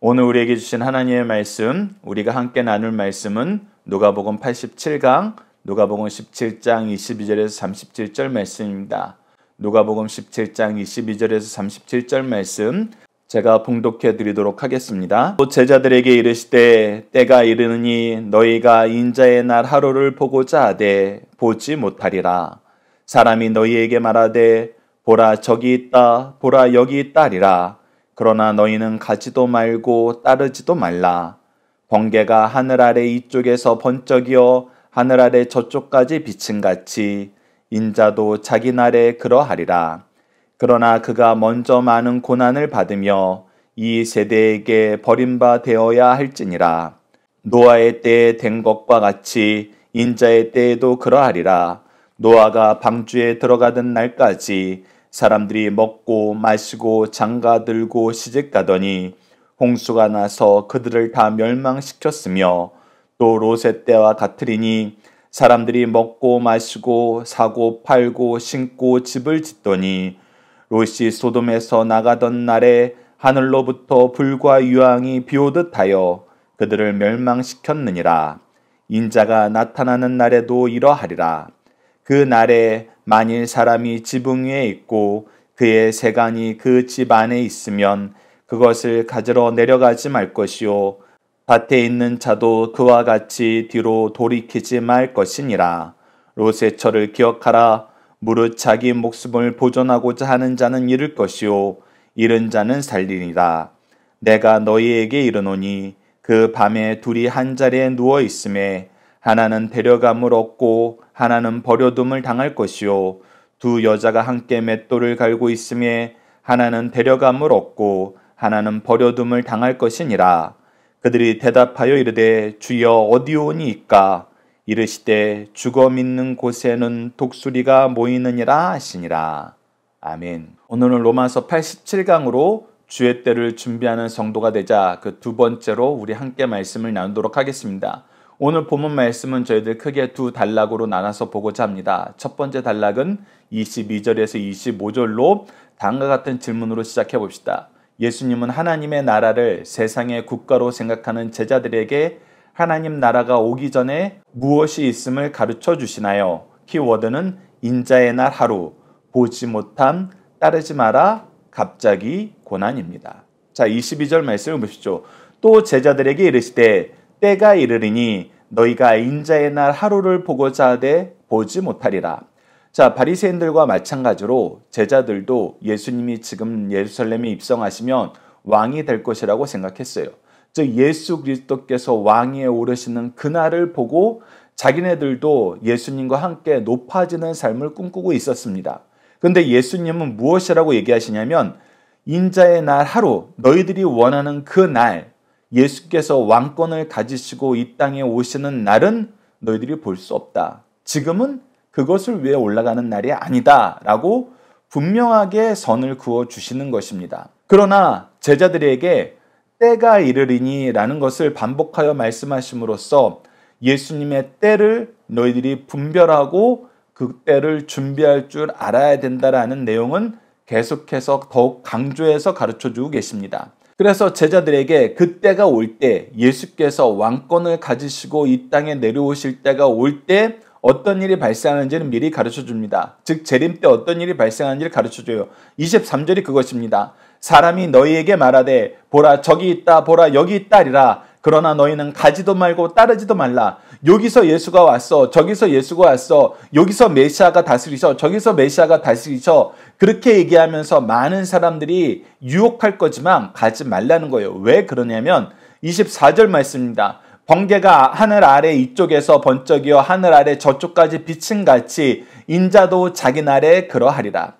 오늘 우리에게 주신 하나님의 말씀, 우리가 함께 나눌 말씀은 누가복음 87강, 누가복음 17장 22절에서 37절 말씀입니다. 누가복음 17장 22절에서 37절 말씀 제가 봉독해 드리도록 하겠습니다. 또 제자들에게 이르시되 때가 이르느니 너희가 인자의 날 하루를 보고자 하되 보지 못하리라. 사람이 너희에게 말하되 보라 저기 있다, 보라 여기 있다 하리라. 그러나 너희는 가지도 말고 따르지도 말라. 번개가 하늘 아래 이쪽에서 번쩍이어 하늘 아래 저쪽까지 비침같이 인자도 자기 날에 그러하리라. 그러나 그가 먼저 많은 고난을 받으며 이 세대에게 버림바 되어야 할지니라. 노아의 때에 된 것과 같이 인자의 때에도 그러하리라. 노아가 방주에 들어가던 날까지 사람들이 먹고 마시고 장가들고 시집가더니 홍수가 나서 그들을 다 멸망시켰으며 또 롯의 때와 같으리니 사람들이 먹고 마시고 사고 팔고 신고 집을 짓더니 롯이 소돔에서 나가던 날에 하늘로부터 불과 유황이 비오듯 하여 그들을 멸망시켰느니라. 인자가 나타나는 날에도 이러하리라. 그 날에 만일 사람이 지붕 위에 있고 그의 세간이 그 집 안에 있으면 그것을 가지러 내려가지 말 것이요 밭에 있는 자도 그와 같이 뒤로 돌이키지 말 것이니라. 롯의 철을 기억하라. 무릇 자기 목숨을 보존하고자 하는 자는 잃을 것이요 잃은 자는 살리리라. 내가 너희에게 이르노니 그 밤에 둘이 한 자리에 누워 있음에 하나는 데려감을 얻고 하나는 버려둠을 당할 것이요 두 여자가 함께 맷돌을 갈고 있음에 하나는 데려감을 얻고 하나는 버려둠을 당할 것이니라. 그들이 대답하여 이르되 주여 어디오니이까? 이르시되 죽어 믿는 곳에는 독수리가 모이느니라 하시니라. 아멘. 오늘은 로마서 87강으로 주의 때를 준비하는 성도가 되자 그 두 번째로 우리 함께 말씀을 나누도록 하겠습니다. 오늘 본문 말씀은 저희들 크게 두 단락으로 나눠서 보고자 합니다. 첫 번째 단락은 22절에서 25절로 다음과 같은 질문으로 시작해 봅시다. 예수님은 하나님의 나라를 세상의 국가로 생각하는 제자들에게 하나님 나라가 오기 전에 무엇이 있음을 가르쳐 주시나요? 키워드는 인자의 날 하루, 보지 못함, 따르지 마라, 갑자기 고난입니다. 자, 22절 말씀을 보시죠. 또 제자들에게 이르시되 때가 이르리니 너희가 인자의 날 하루를 보고자 하되 보지 못하리라. 자, 바리새인들과 마찬가지로 제자들도 예수님이 지금 예루살렘에 입성하시면 왕이 될 것이라고 생각했어요. 즉 예수 그리스도께서 왕위에 오르시는 그날을 보고 자기네들도 예수님과 함께 높아지는 삶을 꿈꾸고 있었습니다. 그런데 예수님은 무엇이라고 얘기하시냐면 인자의 날 하루, 너희들이 원하는 그 날, 예수께서 왕권을 가지시고 이 땅에 오시는 날은 너희들이 볼 수 없다. 지금은 그것을 위해 올라가는 날이 아니다 라고 분명하게 선을 그어주시는 것입니다. 그러나 제자들에게 때가 이르리니 라는 것을 반복하여 말씀하심으로써 예수님의 때를 너희들이 분별하고 그 때를 준비할 줄 알아야 된다라는 내용은 계속해서 더욱 강조해서 가르쳐주고 계십니다. 그래서 제자들에게 그 때가 올 때 예수께서 왕권을 가지시고 이 땅에 내려오실 때가 올 때 어떤 일이 발생하는지는 미리 가르쳐줍니다. 즉 재림 때 어떤 일이 발생하는지를 가르쳐줘요. 23절이 그것입니다. 사람이 너희에게 말하되 보라 저기 있다 보라 여기 있다 하리라. 그러나 너희는 가지도 말고 따르지도 말라. 여기서 예수가 왔어. 저기서 예수가 왔어. 여기서 메시아가 다스리셔. 저기서 메시아가 다스리셔. 그렇게 얘기하면서 많은 사람들이 유혹할 거지만 가지 말라는 거예요. 왜 그러냐면 24절 말씀입니다. 번개가 하늘 아래 이쪽에서 번쩍이어 하늘 아래 저쪽까지 비침같이 인자도 자기 날에 그러하리라.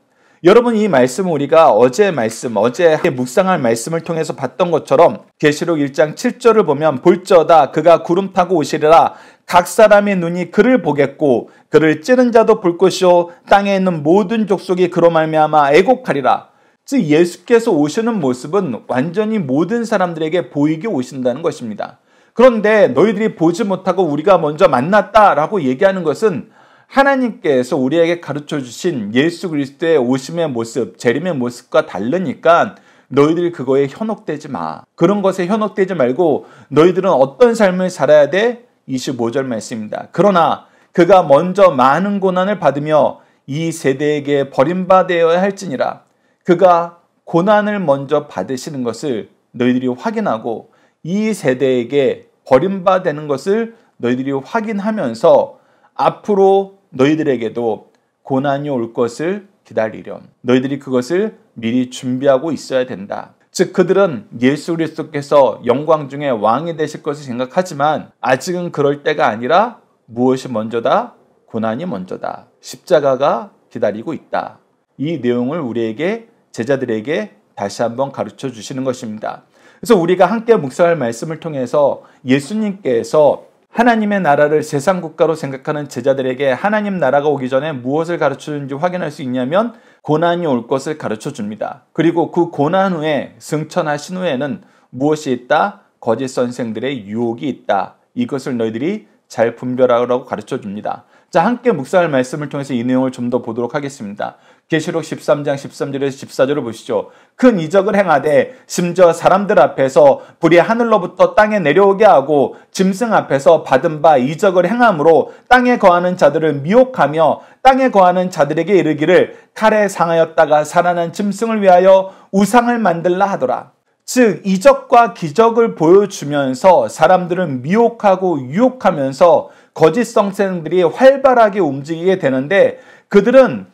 여러분 이 말씀은 우리가 어제 묵상할 말씀을 통해서 봤던 것처럼 계시록 1장 7절을 보면 볼지어다 그가 구름 타고 오시리라. 각 사람의 눈이 그를 보겠고 그를 찌른 자도 볼 것이요 땅에 있는 모든 족속이 그로 말미암아 애곡하리라. 즉 예수께서 오시는 모습은 완전히 모든 사람들에게 보이게 오신다는 것입니다. 그런데 너희들이 보지 못하고 우리가 먼저 만났다라고 얘기하는 것은 하나님께서 우리에게 가르쳐 주신 예수 그리스도의 오심의 모습, 재림의 모습과 다르니까 너희들이 그거에 현혹되지 마. 그런 것에 현혹되지 말고 너희들은 어떤 삶을 살아야 돼? 25절 말씀입니다. 그러나 그가 먼저 많은 고난을 받으며 이 세대에게 버림받아야 할지니라. 그가 고난을 먼저 받으시는 것을 너희들이 확인하고 이 세대에게 버림받는 것을 너희들이 확인하면서 앞으로 너희들에게도 고난이 올 것을 기다리렴. 너희들이 그것을 미리 준비하고 있어야 된다. 즉 그들은 예수 그리스도께서 영광 중에 왕이 되실 것을 생각하지만 아직은 그럴 때가 아니라 무엇이 먼저다? 고난이 먼저다. 십자가가 기다리고 있다. 이 내용을 우리에게 제자들에게 다시 한번 가르쳐 주시는 것입니다. 그래서 우리가 함께 묵상할 말씀을 통해서 예수님께서 하나님의 나라를 세상 국가로 생각하는 제자들에게 하나님 나라가 오기 전에 무엇을 가르쳐주는지 확인할 수 있냐면 고난이 올 것을 가르쳐줍니다. 그리고 그 고난 후에 승천하신 후에는 무엇이 있다? 거짓 선생들의 유혹이 있다. 이것을 너희들이 잘 분별하라고 가르쳐줍니다. 자, 함께 묵상할 말씀을 통해서 이 내용을 좀 더 보도록 하겠습니다. 계시록 13장 13절에서 14절을 보시죠. 큰 이적을 행하되 심지어 사람들 앞에서 불이 하늘로부터 땅에 내려오게 하고 짐승 앞에서 받은 바 이적을 행함으로 땅에 거하는 자들을 미혹하며 땅에 거하는 자들에게 이르기를 칼에 상하였다가 살아난 짐승을 위하여 우상을 만들라 하더라. 즉 이적과 기적을 보여주면서 사람들을 미혹하고 유혹하면서 거짓 선생들이 활발하게 움직이게 되는데 그들은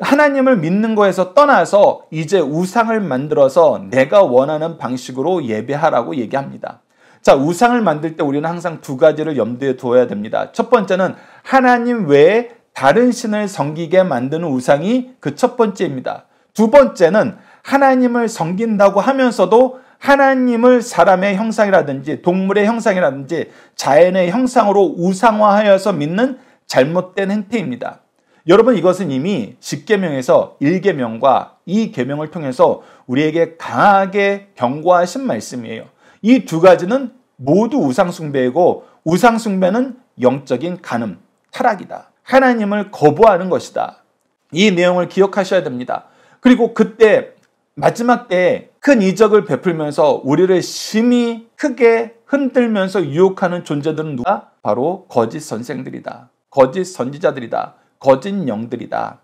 하나님을 믿는 거에서 떠나서 이제 우상을 만들어서 내가 원하는 방식으로 예배하라고 얘기합니다. 자, 우상을 만들 때 우리는 항상 두 가지를 염두에 두어야 됩니다. 첫 번째는 하나님 외에 다른 신을 섬기게 만드는 우상이 그 첫 번째입니다. 두 번째는 하나님을 섬긴다고 하면서도 하나님을 사람의 형상이라든지 동물의 형상이라든지 자연의 형상으로 우상화하여서 믿는 잘못된 행태입니다. 여러분 이것은 이미 10계명에서 1계명과 2계명을 통해서 우리에게 강하게 경고하신 말씀이에요. 이 두 가지는 모두 우상숭배이고 우상숭배는 영적인 간음, 타락이다. 하나님을 거부하는 것이다. 이 내용을 기억하셔야 됩니다. 그리고 그때 마지막 때에 큰 이적을 베풀면서 우리를 심히 크게 흔들면서 유혹하는 존재들은 누가? 바로 거짓 선생들이다. 거짓 선지자들이다. 거짓 영들이다.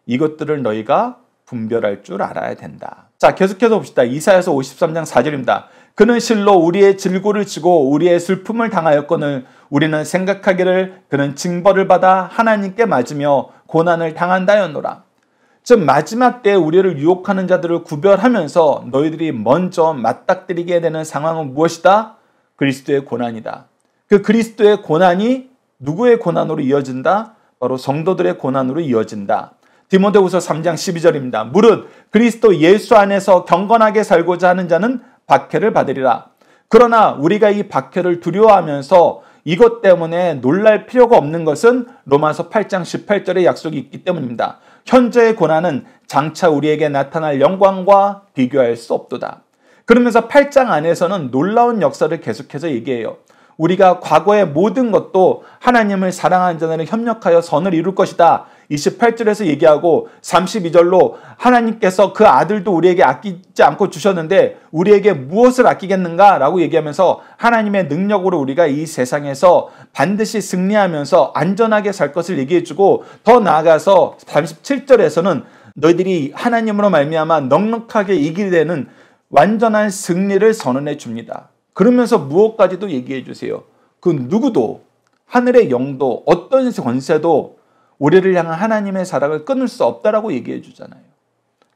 이것들을 너희가 분별할 줄 알아야 된다. 자, 계속해서 봅시다. 이사야서 53장 4절입니다. 그는 실로 우리의 질고를 지고 우리의 슬픔을 당하였거늘 우리는 생각하기를 그는 징벌을 받아 하나님께 맞으며 고난을 당한다였노라. 즉 마지막 때에 우리를 유혹하는 자들을 구별하면서 너희들이 먼저 맞닥뜨리게 되는 상황은 무엇이다? 그리스도의 고난이다. 그 그리스도의 고난이 누구의 고난으로 이어진다? 바로 성도들의 고난으로 이어진다. 디모데후서 3장 12절입니다. 무릇 그리스도 예수 안에서 경건하게 살고자 하는 자는 박해를 받으리라. 그러나 우리가 이 박해를 두려워하면서 이것 때문에 놀랄 필요가 없는 것은 로마서 8장 18절의 약속이 있기 때문입니다. 현재의 고난은 장차 우리에게 나타날 영광과 비교할 수 없도다. 그러면서 8장 안에서는 놀라운 역사를 계속해서 얘기해요. 우리가 과거의 모든 것도 하나님을 사랑하는 자들은 협력하여 선을 이룰 것이다. 28절에서 얘기하고 32절로 하나님께서 그 아들도 우리에게 아끼지 않고 주셨는데 우리에게 무엇을 아끼겠는가? 라고 얘기하면서 하나님의 능력으로 우리가 이 세상에서 반드시 승리하면서 안전하게 살 것을 얘기해주고 더 나아가서 37절에서는 너희들이 하나님으로 말미암아 넉넉하게 이기게 되는 완전한 승리를 선언해 줍니다. 그러면서 무엇까지도 얘기해 주세요. 그 누구도 하늘의 영도 어떤 권세도 우리를 향한 하나님의 사랑을 끊을 수 없다라고 얘기해 주잖아요.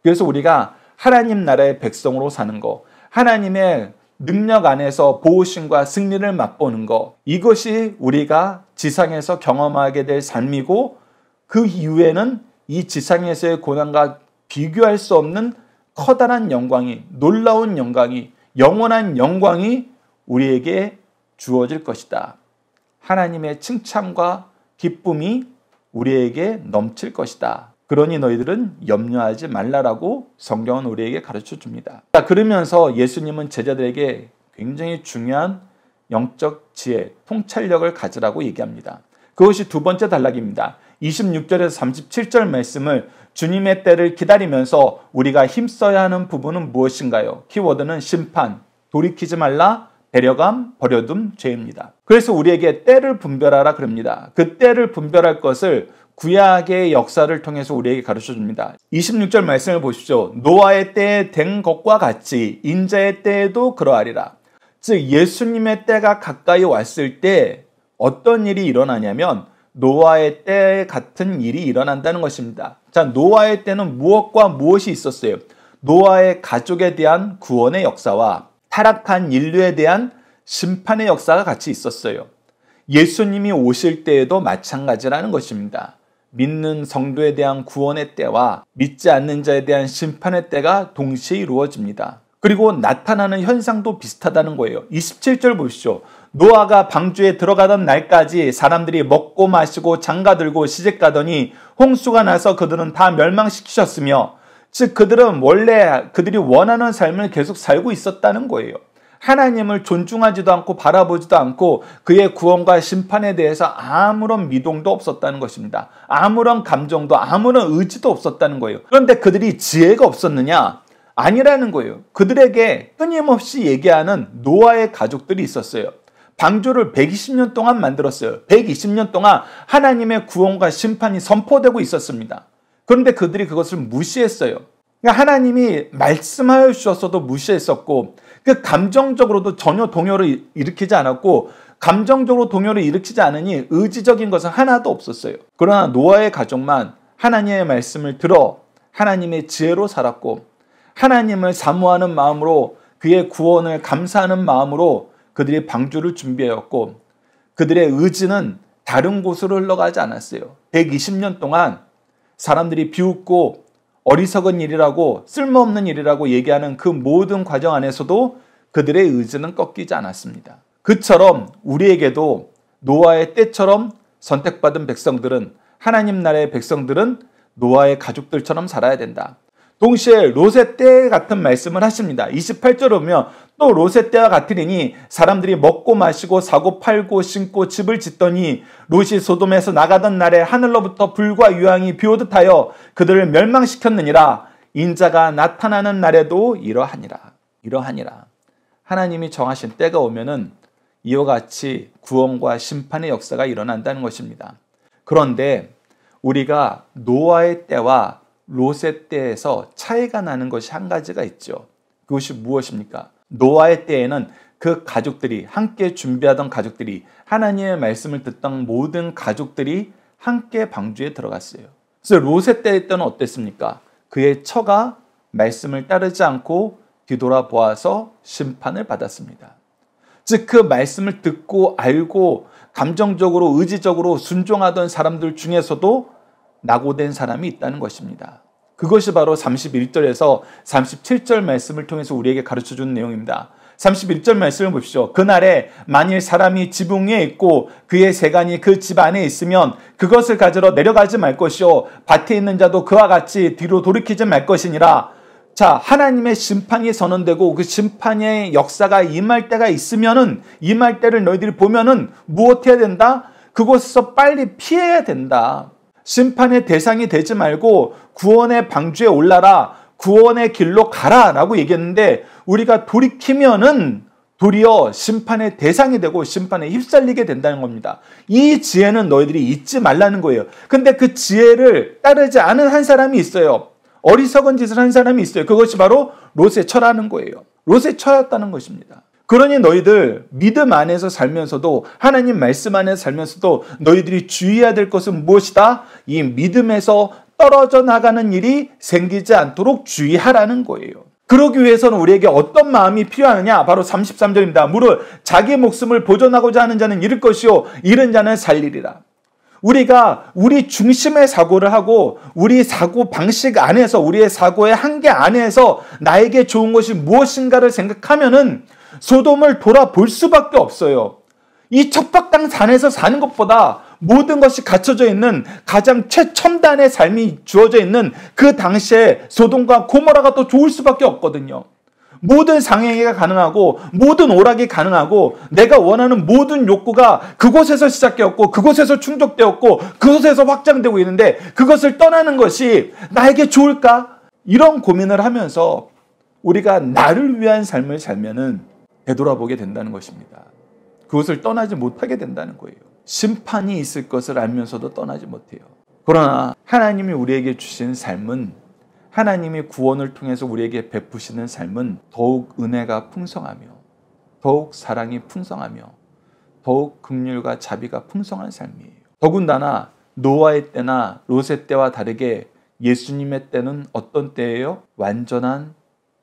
그래서 우리가 하나님 나라의 백성으로 사는 거, 하나님의 능력 안에서 보호심과 승리를 맛보는 거, 이것이 우리가 지상에서 경험하게 될 삶이고 그 이후에는 이 지상에서의 고난과 비교할 수 없는 커다란 영광이, 놀라운 영광이, 영원한 영광이 우리에게 주어질 것이다. 하나님의 칭찬과 기쁨이 우리에게 넘칠 것이다. 그러니 너희들은 염려하지 말라라고 성경은 우리에게 가르쳐 줍니다. 자, 그러면서 예수님은 제자들에게 굉장히 중요한 영적 지혜, 통찰력을 가지라고 얘기합니다. 그것이 두 번째 단락입니다. 26절에서 37절 말씀을 주님의 때를 기다리면서 우리가 힘써야 하는 부분은 무엇인가요? 키워드는 심판, 돌이키지 말라, 배려감, 버려둠, 죄입니다. 그래서 우리에게 때를 분별하라 그럽니다. 그 때를 분별할 것을 구약의 역사를 통해서 우리에게 가르쳐 줍니다. 26절 말씀을 보십시오. 노아의 때에 된 것과 같이 인자의 때에도 그러하리라. 즉 예수님의 때가 가까이 왔을 때 어떤 일이 일어나냐면 노아의 때 같은 일이 일어난다는 것입니다. 자, 노아의 때는 무엇과 무엇이 있었어요? 노아의 가족에 대한 구원의 역사와 타락한 인류에 대한 심판의 역사가 같이 있었어요. 예수님이 오실 때에도 마찬가지라는 것입니다. 믿는 성도에 대한 구원의 때와 믿지 않는 자에 대한 심판의 때가 동시에 이루어집니다. 그리고 나타나는 현상도 비슷하다는 거예요. 27절 보십시오. 노아가 방주에 들어가던 날까지 사람들이 먹고 마시고 장가들고 시집가더니 홍수가 나서 그들은 다 멸망시키셨으며, 즉 그들은 원래 그들이 원하는 삶을 계속 살고 있었다는 거예요. 하나님을 존중하지도 않고 바라보지도 않고 그의 구원과 심판에 대해서 아무런 미동도 없었다는 것입니다. 아무런 감정도 아무런 의지도 없었다는 거예요. 그런데 그들이 지혜가 없었느냐? 아니라는 거예요. 그들에게 끊임없이 얘기하는 노아의 가족들이 있었어요. 방주를 120년 동안 만들었어요. 120년 동안 하나님의 구원과 심판이 선포되고 있었습니다. 그런데 그들이 그것을 무시했어요. 그러니까 하나님이 말씀하여 주셨어도 무시했었고, 그 감정적으로도 전혀 동요를 일으키지 않았고, 감정적으로 동요를 일으키지 않으니 의지적인 것은 하나도 없었어요. 그러나 노아의 가족만 하나님의 말씀을 들어 하나님의 지혜로 살았고, 하나님을 사모하는 마음으로 그의 구원을 감사하는 마음으로 그들이 방주를 준비하였고, 그들의 의지는 다른 곳으로 흘러가지 않았어요. 120년 동안 사람들이 비웃고 어리석은 일이라고 쓸모없는 일이라고 얘기하는 그 모든 과정 안에서도 그들의 의지는 꺾이지 않았습니다. 그처럼 우리에게도 노아의 때처럼 선택받은 백성들은, 하나님 나라의 백성들은 노아의 가족들처럼 살아야 된다. 동시에 롯의 때 같은 말씀을 하십니다. 28절에 보면 또 롯의 때와 같으리니 사람들이 먹고 마시고 사고 팔고 신고 집을 짓더니 롯이 소돔에서 나가던 날에 하늘로부터 불과 유황이 비오듯 하여 그들을 멸망시켰느니라. 인자가 나타나는 날에도 이러하니라. 하나님이 정하신 때가 오면은 이와 같이 구원과 심판의 역사가 일어난다는 것입니다. 그런데 우리가 노아의 때와 롯의 때에서 차이가 나는 것이 한 가지가 있죠. 그것이 무엇입니까? 노아의 때에는 그 가족들이, 함께 준비하던 가족들이, 하나님의 말씀을 듣던 모든 가족들이 함께 방주에 들어갔어요. 그래서 롯의 때는 어땠습니까? 그의 처가 말씀을 따르지 않고 뒤돌아보아서 심판을 받았습니다. 즉 그 말씀을 듣고 알고 감정적으로 의지적으로 순종하던 사람들 중에서도 낙오된 사람이 있다는 것입니다. 그것이 바로 31절에서 37절 말씀을 통해서 우리에게 가르쳐주는 내용입니다. 31절 말씀을 보십시오. 그날에 만일 사람이 지붕 위에 있고 그의 세간이 그 집 안에 있으면 그것을 가지러 내려가지 말 것이요 밭에 있는 자도 그와 같이 뒤로 돌이키지 말 것이니라. 자, 하나님의 심판이 선언되고 그 심판의 역사가 임할 때가 있으면은, 임할 때를 너희들이 보면은 무엇해야 된다? 그곳에서 빨리 피해야 된다. 심판의 대상이 되지 말고 구원의 방주에 올라라, 구원의 길로 가라 라고 얘기했는데, 우리가 돌이키면은 도리어 심판의 대상이 되고 심판에 휩쓸리게 된다는 겁니다. 이 지혜는 너희들이 잊지 말라는 거예요. 근데 그 지혜를 따르지 않은 한 사람이 있어요. 어리석은 짓을 한 사람이 있어요. 그것이 바로 롯의 처라는 거예요. 롯의 처였다는 것입니다. 그러니 너희들 믿음 안에서 살면서도, 하나님 말씀 안에서 살면서도 너희들이 주의해야 될 것은 무엇이다? 이 믿음에서 떨어져 나가는 일이 생기지 않도록 주의하라는 거예요. 그러기 위해서는 우리에게 어떤 마음이 필요하느냐? 바로 33절입니다. 무릇 자기 목숨을 보존하고자 하는 자는 잃을 것이요 잃은 자는 살리리라. 우리가 우리 중심의 사고를 하고 우리 사고 방식 안에서, 우리의 사고의 한계 안에서 나에게 좋은 것이 무엇인가를 생각하면은 소돔을 돌아볼 수밖에 없어요. 이 척박당 산에서 사는 것보다 모든 것이 갖춰져 있는 가장 최첨단의 삶이 주어져 있는 그 당시에 소돔과 고모라가 더 좋을 수밖에 없거든요. 모든 상행위가 가능하고 모든 오락이 가능하고 내가 원하는 모든 욕구가 그곳에서 시작되었고 그곳에서 충족되었고 그곳에서 확장되고 있는데 그것을 떠나는 것이 나에게 좋을까? 이런 고민을 하면서 우리가 나를 위한 삶을 살면은 되돌아보게 된다는 것입니다. 그것을 떠나지 못하게 된다는 거예요. 심판이 있을 것을 알면서도 떠나지 못해요. 그러나 하나님이 우리에게 주신 삶은 하나님이 구원을 통해서 우리에게 베푸시는 삶은 더욱 은혜가 풍성하며 더욱 사랑이 풍성하며 더욱 긍휼과 자비가 풍성한 삶이에요. 더군다나 노아의 때나 롯의 때와 다르게 예수님의 때는 어떤 때예요? 완전한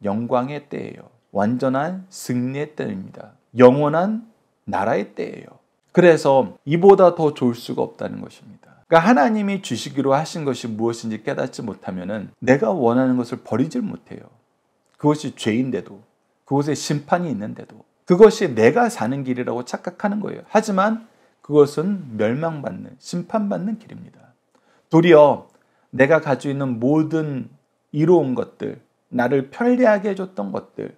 영광의 때예요. 완전한 승리의 때입니다. 영원한 나라의 때예요. 그래서 이보다 더 좋을 수가 없다는 것입니다. 그러니까 하나님이 주시기로 하신 것이 무엇인지 깨닫지 못하면은 내가 원하는 것을 버리질 못해요. 그것이 죄인데도, 그것에 심판이 있는데도, 그것이 내가 사는 길이라고 착각하는 거예요. 하지만 그것은 멸망받는, 심판받는 길입니다. 도리어 내가 가지고 있는 모든 이로운 것들, 나를 편리하게 해줬던 것들,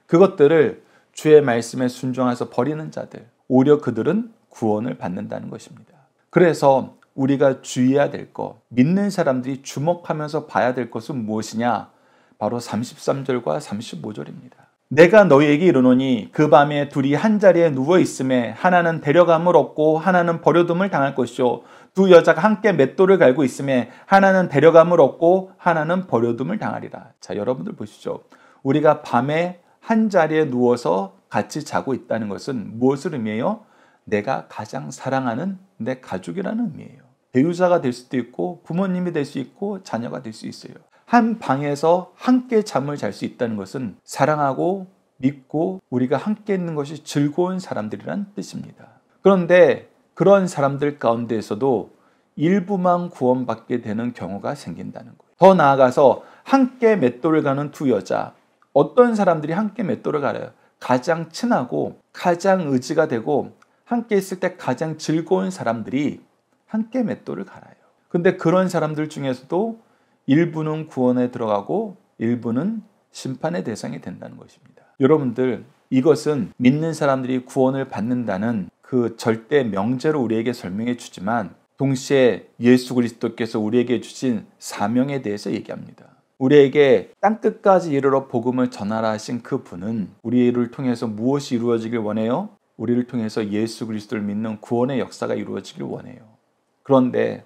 그것들을 주의 말씀에 순종해서 버리는 자들, 오히려 그들은 구원을 받는다는 것입니다. 그래서 우리가 주의해야 될 것, 믿는 사람들이 주목하면서 봐야 될 것은 무엇이냐? 바로 33절과 35절입니다. 내가 너희에게 이르노니 그 밤에 둘이 한 자리에 누워 있음에 하나는 데려감을 얻고 하나는 버려둠을 당할 것이요 두 여자가 함께 맷돌을 갈고 있음에 하나는 데려감을 얻고 하나는 버려둠을 당하리라. 자, 여러분들 보시죠. 우리가 밤에 한 자리에 누워서 같이 자고 있다는 것은 무엇을 의미해요? 내가 가장 사랑하는 내 가족이라는 의미예요. 배우자가 될 수도 있고 부모님이 될 수 있고 자녀가 될 수 있어요. 한 방에서 함께 잠을 잘 수 있다는 것은 사랑하고 믿고 우리가 함께 있는 것이 즐거운 사람들이란 뜻입니다. 그런데 그런 사람들 가운데에서도 일부만 구원받게 되는 경우가 생긴다는 거예요. 더 나아가서 함께 맷돌을 가는 두 여자, 어떤 사람들이 함께 맷돌을 갈아요? 가장 친하고 가장 의지가 되고 함께 있을 때 가장 즐거운 사람들이 함께 맷돌을 갈아요. 근데 그런 사람들 중에서도 일부는 구원에 들어가고 일부는 심판의 대상이 된다는 것입니다. 여러분들, 이것은 믿는 사람들이 구원을 받는다는 그 절대 명제로 우리에게 설명해 주지만 동시에 예수 그리스도께서 우리에게 주신 사명에 대해서 얘기합니다. 우리에게 땅끝까지 이르러 복음을 전하라 하신 그 분은 우리를 통해서 무엇이 이루어지길 원해요? 우리를 통해서 예수 그리스도를 믿는 구원의 역사가 이루어지길 원해요. 그런데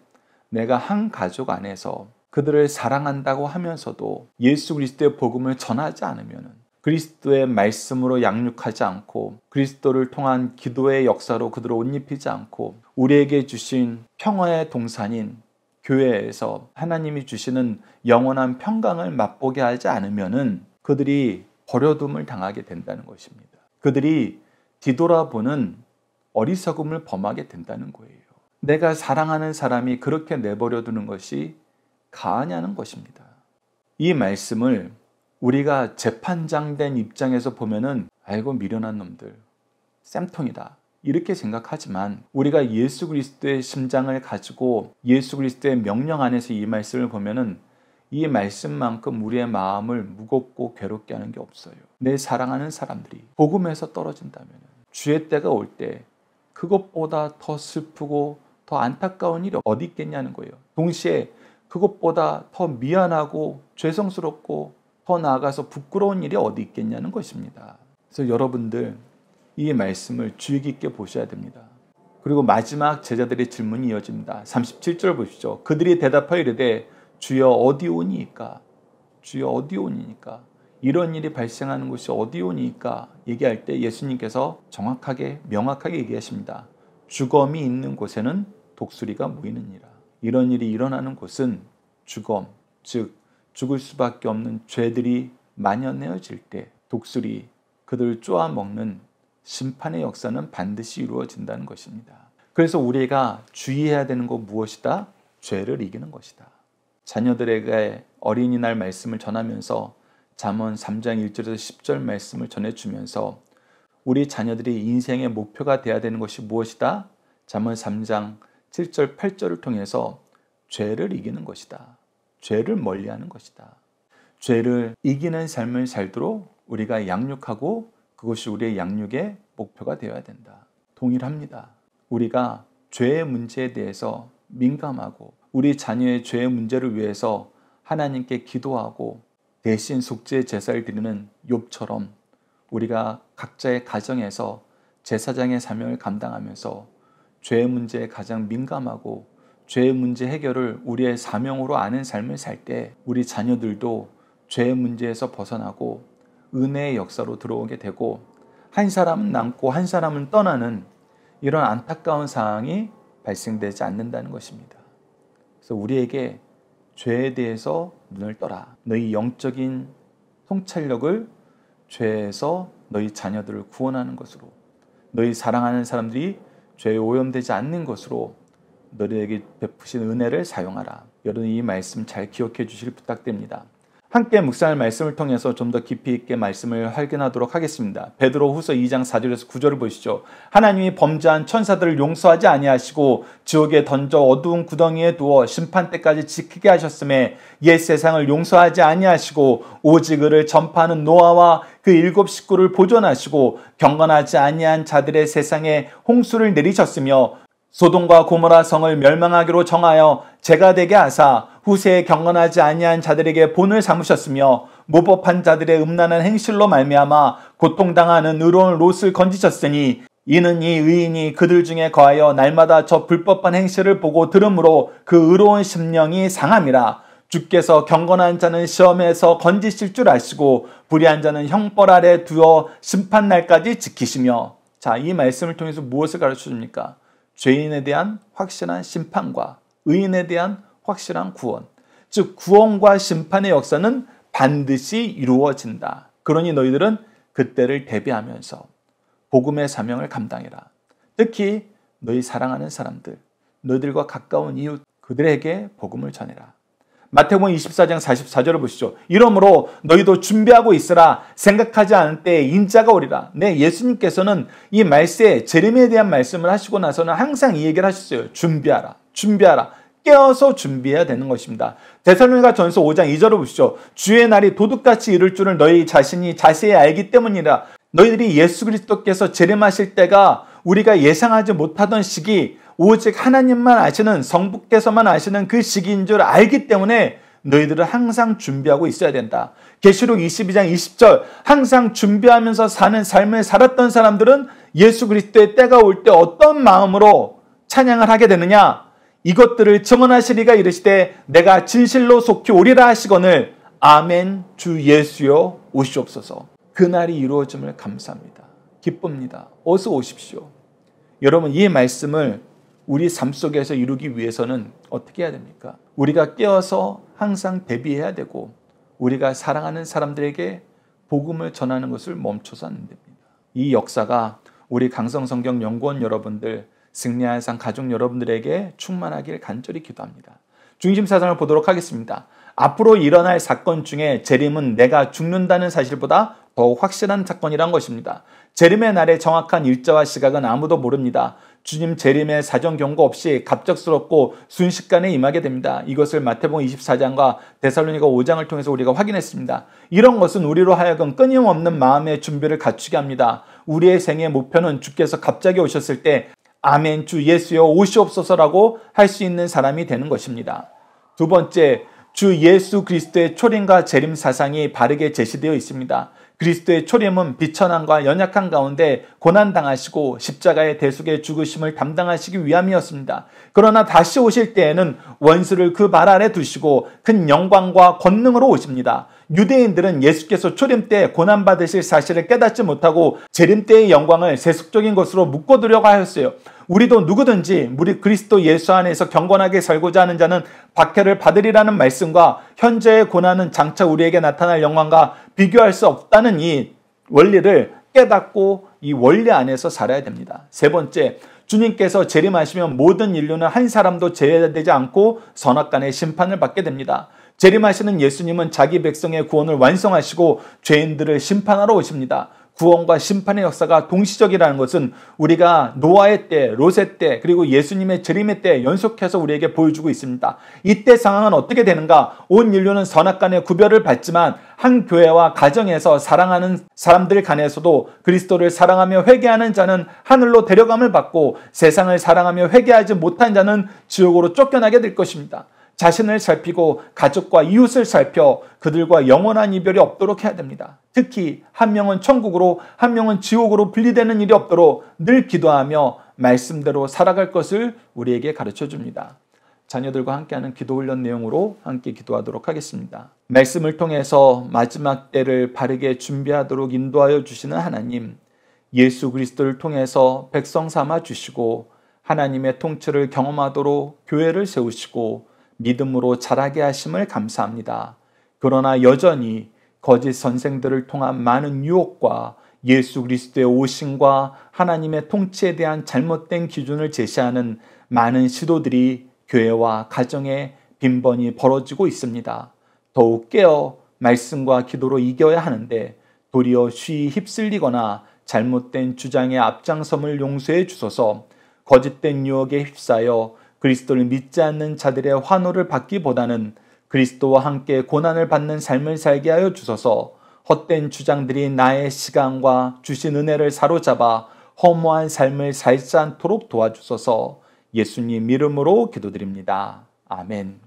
내가 한 가족 안에서 그들을 사랑한다고 하면서도 예수 그리스도의 복음을 전하지 않으면, 그리스도의 말씀으로 양육하지 않고 그리스도를 통한 기도의 역사로 그들을 옷 입히지 않고 우리에게 주신 평화의 동산인 교회에서 하나님이 주시는 영원한 평강을 맛보게 하지 않으면 그들이 버려둠을 당하게 된다는 것입니다. 그들이 뒤돌아보는 어리석음을 범하게 된다는 거예요. 내가 사랑하는 사람이 그렇게 내버려두는 것이 가하냐는 것입니다. 이 말씀을 우리가 재판장 된 입장에서 보면은 아이고 미련한 놈들, 쌤통이다 이렇게 생각하지만 우리가 예수 그리스도의 심장을 가지고 예수 그리스도의 명령 안에서 이 말씀을 보면은 이 말씀만큼 우리의 마음을 무겁고 괴롭게 하는 게 없어요. 내 사랑하는 사람들이 복음에서 떨어진다면 주의 때가 올 때 그것보다 더 슬프고 더 안타까운 일이 어디 있겠냐는 거예요. 동시에 그것보다 더 미안하고 죄송스럽고 더 나아가서 부끄러운 일이 어디 있겠냐는 것입니다. 그래서 여러분들 이 말씀을 주의 깊게 보셔야 됩니다. 그리고 마지막 제자들의 질문이 이어집니다. 37절 보시죠. 그들이 대답하여 이르되 주여 어디 오니이까? 주여 어디 오니이까? 이런 일이 발생하는 곳이 어디 오니이까? 얘기할 때 예수님께서 정확하게 명확하게 얘기하십니다. 주검이 있는 곳에는 독수리가 모이느니라. 이런 일이 일어나는 곳은 주검, 즉 죽을 수밖에 없는 죄들이 만연해질 때 독수리, 그들을 쪼아먹는 심판의 역사는 반드시 이루어진다는 것입니다. 그래서 우리가 주의해야 되는 것 무엇이다? 죄를 이기는 것이다. 자녀들에게 어린이날 말씀을 전하면서 잠언 3장 1절에서 10절 말씀을 전해주면서 우리 자녀들이 인생의 목표가 되어야 되는 것이 무엇이다? 잠언 3장 7절 8절을 통해서 죄를 이기는 것이다. 죄를 멀리하는 것이다. 죄를 이기는 삶을 살도록 우리가 양육하고 그것이 우리의 양육의 목표가 되어야 된다. 동일합니다. 우리가 죄의 문제에 대해서 민감하고 우리 자녀의 죄의 문제를 위해서 하나님께 기도하고 대신 속죄의 제사를 드리는 욥처럼 우리가 각자의 가정에서 제사장의 사명을 감당하면서 죄의 문제에 가장 민감하고 죄의 문제 해결을 우리의 사명으로 아는 삶을 살 때 우리 자녀들도 죄의 문제에서 벗어나고 은혜의 역사로 들어오게 되고 한 사람은 남고 한 사람은 떠나는 이런 안타까운 상황이 발생되지 않는다는 것입니다. 그래서 우리에게 죄에 대해서 눈을 떠라. 너희 영적인 통찰력을 죄에서 너희 자녀들을 구원하는 것으로, 너희 사랑하는 사람들이 죄에 오염되지 않는 것으로 너희에게 베푸신 은혜를 사용하라. 여러분 이 말씀 잘 기억해 주시길 부탁드립니다. 함께 묵상할 말씀을 통해서 좀 더 깊이 있게 말씀을 확인하도록 하겠습니다. 베드로후서 2장 4절에서 9절을 보시죠. 하나님이 범죄한 천사들을 용서하지 아니하시고 지옥에 던져 어두운 구덩이에 두어 심판 때까지 지키게 하셨음에 옛 세상을 용서하지 아니하시고 오직 의를 전파하는 노아와 그 7 식구를 보존하시고 경건하지 아니한 자들의 세상에 홍수를 내리셨으며 소돔과 고모라 성을 멸망하기로 정하여 재가 되게 하사 후세에 경건하지 아니한 자들에게 본을 삼으셨으며 모법한 자들의 음란한 행실로 말미암아 고통당하는 의로운 롯을 건지셨으니 이는 이 의인이 그들 중에 거하여 날마다 저 불법한 행실을 보고 들으므로 그 의로운 심령이 상함이라. 주께서 경건한 자는 시험에서 건지실 줄 아시고 불의한 자는 형벌 아래 두어 심판날까지 지키시며. 자, 이 말씀을 통해서 무엇을 가르쳐 줍니까? 죄인에 대한 확실한 심판과 의인에 대한 확실한 구원, 즉 구원과 심판의 역사는 반드시 이루어진다. 그러니 너희들은 그때를 대비하면서 복음의 사명을 감당해라. 특히 너희 사랑하는 사람들, 너희들과 가까운 이웃, 그들에게 복음을 전해라. 마태복음 24장 44절을 보시죠. 이러므로 너희도 준비하고 있으라. 생각하지 않을 때에 인자가 오리라. 네, 예수님께서는 이 말세에 재림에 대한 말씀을 하시고 나서는 항상 이 얘기를 하셨어요. 준비하라. 준비하라. 깨어서 준비해야 되는 것입니다. 데살로니가 전서 5장 2절을 보시죠. 주의 날이 도둑같이 이를 줄을 너희 자신이 자세히 알기 때문이라. 너희들이 예수 그리스도께서 재림하실 때가 우리가 예상하지 못하던 시기, 오직 하나님만 아시는, 성부께서만 아시는 그 시기인 줄 알기 때문에 너희들은 항상 준비하고 있어야 된다. 계시록 22장 20절, 항상 준비하면서 사는 삶을 살았던 사람들은 예수 그리스도의 때가 올 때 어떤 마음으로 찬양을 하게 되느냐? 이것들을 증언하시리가 이르시되 내가 진실로 속히 오리라 하시거늘 아멘 주 예수여 오시옵소서. 그날이 이루어짐을 감사합니다. 기쁩니다. 어서 오십시오. 여러분 이 말씀을 우리 삶 속에서 이루기 위해서는 어떻게 해야 됩니까? 우리가 깨어서 항상 대비해야 되고 우리가 사랑하는 사람들에게 복음을 전하는 것을 멈춰서 안 됩니다. 이 역사가 우리 강성성경 연구원 여러분들, 승리할 상 가족 여러분들에게 충만하길 간절히 기도합니다. 중심 사상을 보도록 하겠습니다. 앞으로 일어날 사건 중에 재림은 내가 죽는다는 사실보다 더욱 확실한 사건이란 것입니다. 재림의 날의 정확한 일자와 시각은 아무도 모릅니다. 주님 재림의 사전 경고 없이 갑작스럽고 순식간에 임하게 됩니다. 이것을 마태복음 24장과 데살로니가 5장을 통해서 우리가 확인했습니다. 이런 것은 우리로 하여금 끊임없는 마음의 준비를 갖추게 합니다. 우리의 생의 목표는 주께서 갑자기 오셨을 때 아멘 주 예수여 오시옵소서라고 할 수 있는 사람이 되는 것입니다. 두 번째, 주 예수 그리스도의 초림과 재림 사상이 바르게 제시되어 있습니다. 그리스도의 초림은 비천함과 연약한 가운데 고난당하시고 십자가의 대속의 죽으심을 담당하시기 위함이었습니다. 그러나 다시 오실 때에는 원수를 그 발 아래 두시고 큰 영광과 권능으로 오십니다. 유대인들은 예수께서 초림 때 고난받으실 사실을 깨닫지 못하고 재림 때의 영광을 세속적인 것으로 묶어두려고 하였어요. 우리도 누구든지 우리 그리스도 예수 안에서 경건하게 살고자 하는 자는 박해를 받으리라는 말씀과 현재의 고난은 장차 우리에게 나타날 영광과 비교할 수 없다는 이 원리를 깨닫고 이 원리 안에서 살아야 됩니다. 세 번째, 주님께서 재림하시면 모든 인류는 한 사람도 제외되지 않고 선악간의 심판을 받게 됩니다. 재림하시는 예수님은 자기 백성의 구원을 완성하시고 죄인들을 심판하러 오십니다. 구원과 심판의 역사가 동시적이라는 것은 우리가 노아의 때, 롯의 때, 그리고 예수님의 재림의 때 연속해서 우리에게 보여주고 있습니다. 이때 상황은 어떻게 되는가? 온 인류는 선악간의 구별을 받지만 한 교회와 가정에서 사랑하는 사람들 간에서도 그리스도를 사랑하며 회개하는 자는 하늘로 데려감을 받고 세상을 사랑하며 회개하지 못한 자는 지옥으로 쫓겨나게 될 것입니다. 자신을 살피고 가족과 이웃을 살펴 그들과 영원한 이별이 없도록 해야 됩니다. 특히 한 명은 천국으로 한 명은 지옥으로 분리되는 일이 없도록 늘 기도하며 말씀대로 살아갈 것을 우리에게 가르쳐 줍니다. 자녀들과 함께하는 기도 훈련 내용으로 함께 기도하도록 하겠습니다. 말씀을 통해서 마지막 때를 바르게 준비하도록 인도하여 주시는 하나님, 예수 그리스도를 통해서 백성 삼아 주시고 하나님의 통치를 경험하도록 교회를 세우시고 믿음으로 자라게 하심을 감사합니다. 그러나 여전히 거짓 선생들을 통한 많은 유혹과 예수 그리스도의 오심과 하나님의 통치에 대한 잘못된 기준을 제시하는 많은 시도들이 교회와 가정에 빈번히 벌어지고 있습니다. 더욱 깨어 말씀과 기도로 이겨야 하는데 도리어 쉬이 휩쓸리거나 잘못된 주장에 앞장섬을 용서해 주소서. 거짓된 유혹에 휩싸여 그리스도를 믿지 않는 자들의 환호를 받기보다는 그리스도와 함께 고난을 받는 삶을 살게 하여 주소서. 헛된 주장들이 나의 시간과 주신 은혜를 사로잡아 허무한 삶을 살지 않도록 도와주소서. 예수님 이름으로 기도드립니다. 아멘.